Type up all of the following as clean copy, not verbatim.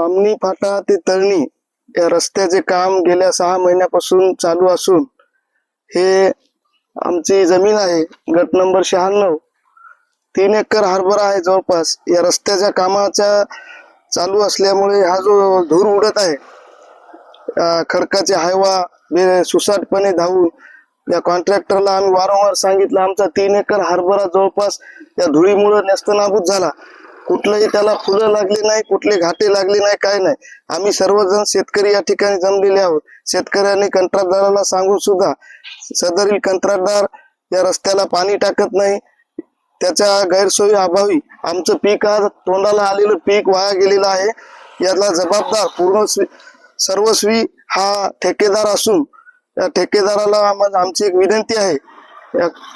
बामणी फाटा ते तळणी या रस्त्याचे काम गेल्या 6 महिन्यापासून चालू असून हे आमची जमीन आहे. गट नंबर 96 3 एकर हरभरा आहे जवळपास. या रस्त्याच्या कामाच्या चालू असल्यामुळे हा जो धूर उडत आहे, खडकाचे हायवा सुसाटपणे धावून या कॉन्ट्रॅक्टरला आम्ही वारंवार सांगितलं, आमचा 3 एकर हरभरा जवळपास या धुळीमुळे नेस्तनाबूत झाला. कुठलंही त्याला फुलं लागली नाही, कुठले घाटे लागले नाही, काय नाही. आम्ही सर्वजण शेतकरी या ठिकाणी जमलेले आहोत. शेतकऱ्यांनी कंत्राटदाराला सांगून सुद्धा सदरील कंत्राटदार या रस्त्याला पाणी टाकत नाही. त्याच्या गैरसोयी अभावी आमचं पीक, आज तोंडाला आलेलं पीक वाया गेलेलं आहे. याला जबाबदार पूर्ण सर्वस्वी हा ठेकेदार असून या ठेकेदाराला आमची एक विनंती आहे,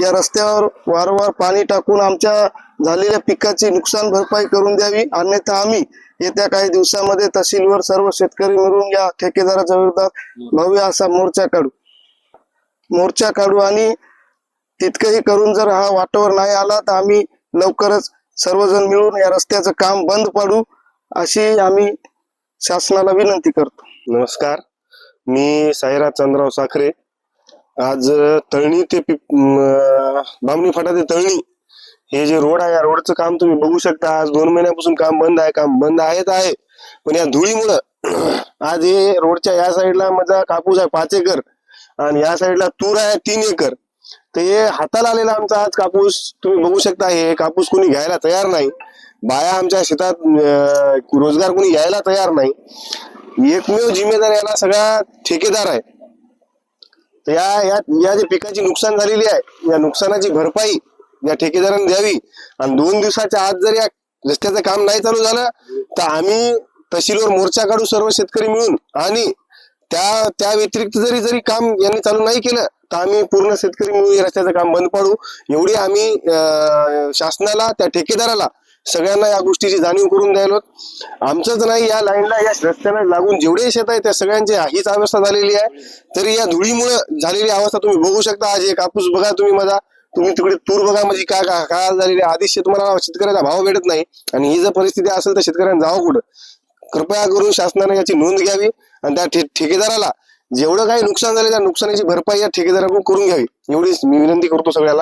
या रस्त्यावर वारंवार पाणी टाकून आमच्या झालेल्या पिकाची नुकसान भरपाई करून द्यावी. अन्यथा आम्ही येत्या काही दिवसामध्ये तहसीलवर सर्व शेतकरी मिळून या ठेकेदाराच्या विरोधात भव्य असा मोर्चा काढू आणि तितकंही करून जर हा वाटावर नाही आला तर आम्ही लवकरच सर्वजण मिळून या रस्त्याचं काम बंद पाडू, अशी आम्ही शासनाला विनंती करतो. नमस्कार, मी साईराज चंद्रराव साखरे. आज तळणी ते बामणी फाटा ते तळणी हे जे रोड आहे, या रोडचं काम तुम्ही बघू शकता. आज 2 महिन्यापासून काम बंद आहे आहे. पण या धुळीमुळं आज हे रोडच्या या साईडला माझा कापूस आहे 5 एकर आणि या साईडला तूर आहे 3 एकर. तर हे हाताला आलेला आमचा आज कापूस तुम्ही बघू शकता. हे कापूस कोणी घ्यायला तयार नाही. बाया आमच्या शेतात रोजगार कोणी घ्यायला तयार नाही. एकमेव जिम्मेदार याला सगळा ठेकेदार आहे. तर या जे पिकाची नुकसान झालेली आहे, या नुकसानाची भरपाई या ठेकेदाराने द्यावी. आणि 2 दिवसाच्या आत जर या रस्त्याचं काम नाही चालू झालं तर आम्ही तहसीलवर मोर्चा काढू सर्व शेतकरी मिळून. आणि त्या व्यतिरिक्त जरी काम यांनी चालू नाही केलं तर आम्ही पूर्ण शेतकरी मिळून या रस्त्याचं काम बंद पाडू. एवढी आम्ही शासनाला, त्या ठेकेदाराला, सगळ्यांना या गोष्टीची जाणीव करून द्यायला. आमचंच नाही, या लाईनला, या रस्त्याला लागून जेवढे शेत आहे त्या सगळ्यांची हीच अवस्था झालेली आहे. तरी या धुळीमुळे झालेली अवस्था तुम्ही बघू शकता. आज हे कापूस बघा तुम्ही तिकडे तूर बघा, म्हणजे काय झालेली आहे. आधी तुम्हाला शेतकऱ्याचा भाव भेटत नाही आणि ही जर परिस्थिती असेल तर शेतकऱ्यांना जावं कुठं. कृपया करून शासनाने याची नोंद घ्यावी आणि त्या ठेकेदाराला जेवढं काही नुकसान झालं त्या नुकसानाची भरपाई या ठेकेदाराकडून करून घ्यावी, एवढीच मी विनंती करतो सगळ्याला.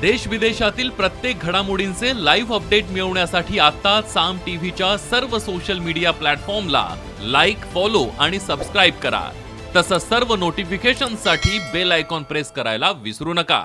देश विदेशातील प्रत्येक घडामोडींचे लाईव्ह अपडेट मिळवण्यासाठी आता साम टीव्हीच्या सर्व सोशल मीडिया प्लॅटफॉर्मला लाईक, फॉलो आणि सबस्क्राईब करा. तसंच सर्व नोटिफिकेशनसाठी बेल आयकॉन प्रेस करायला विसरू नका.